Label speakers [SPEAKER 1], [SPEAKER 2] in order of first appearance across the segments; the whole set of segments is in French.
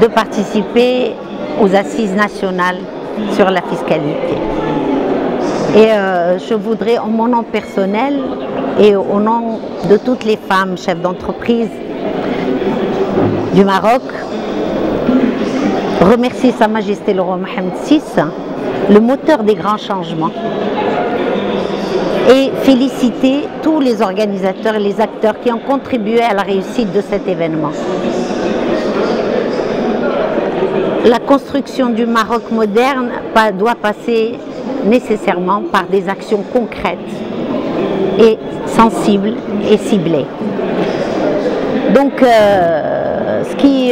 [SPEAKER 1] de participer aux assises nationales sur la fiscalité. Et je voudrais, en mon nom personnel et au nom de toutes les femmes chefs d'entreprise du Maroc, remercier Sa Majesté le roi Mohammed VI, le moteur des grands changements, et féliciter tous les organisateurs et les acteurs qui ont contribué à la réussite de cet événement. La construction du Maroc moderne doit passer nécessairement par des actions concrètes et sensibles et ciblées. Donc, ce qui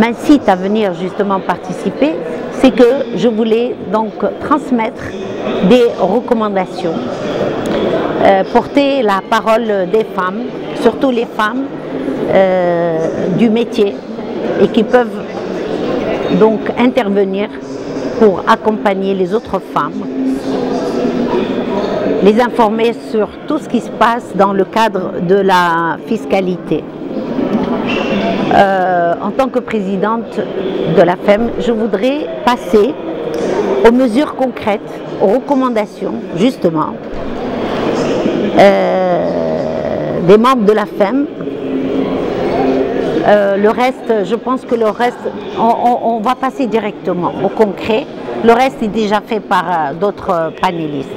[SPEAKER 1] m'incite à venir justement participer, c'est que je voulais donc transmettre des recommandations, porter la parole des femmes, surtout les femmes du métier, et qui peuvent donc intervenir pour accompagner les autres femmes, les informer sur tout ce qui se passe dans le cadre de la fiscalité. En tant que présidente de la FEM, je voudrais passer aux mesures concrètes, aux recommandations justement des membres de la FEM. Le reste, je pense que le reste, on va passer directement au concret. Le reste est déjà fait par d'autres panélistes.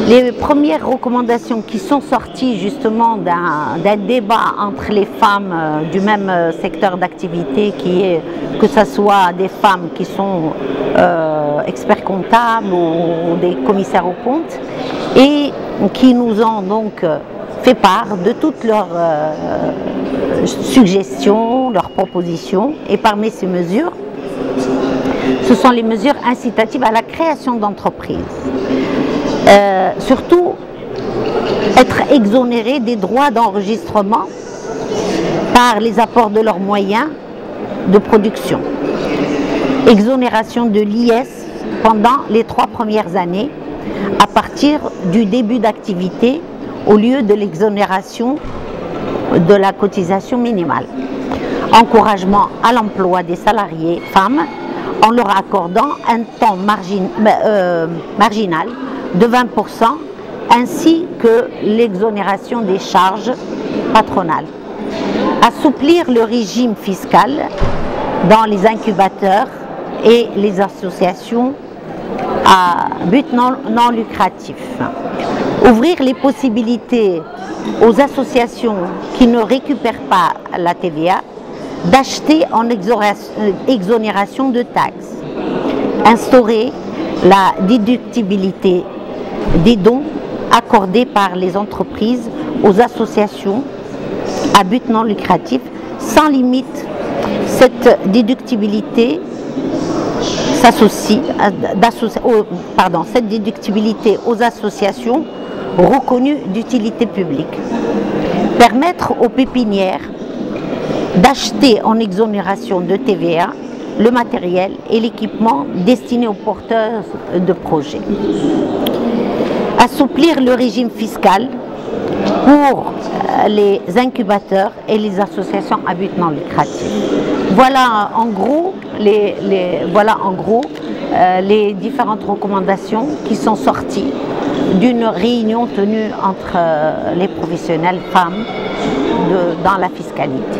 [SPEAKER 1] Les premières recommandations qui sont sorties justement d'un débat entre les femmes du même secteur d'activité, qui est que ce soit des femmes qui sont experts comptables ou des commissaires aux comptes, et qui nous ont donc fait part de toutes leurs suggestions, leurs propositions. Et parmi ces mesures, ce sont les mesures incitatives à la création d'entreprises. Surtout, être exonérés des droits d'enregistrement par les apports de leurs moyens de production. Exonération de l'IS pendant les 3 premières années à partir du début d'activité au lieu de l'exonération de la cotisation minimale. Encouragement à l'emploi des salariés femmes en leur accordant un temps marginal de 20%, ainsi que l'exonération des charges patronales. Assouplir le régime fiscal dans les incubateurs et les associations à but non lucratif. Ouvrir les possibilités aux associations qui ne récupèrent pas la TVA d'acheter en exonération de taxes. Instaurer la déductibilité des dons accordés par les entreprises aux associations à but non lucratif sans limite. Cette déductibilité cette déductibilité aux associations reconnues d'utilité publique. Permettre aux pépinières d'acheter en exonération de TVA le matériel et l'équipement destinés aux porteurs de projets. Assouplir le régime fiscal pour les incubateurs et les associations à but non lucratif. Voilà en gros les différentes recommandations qui sont sorties d'une réunion tenue entre les professionnels femmes dans la fiscalité.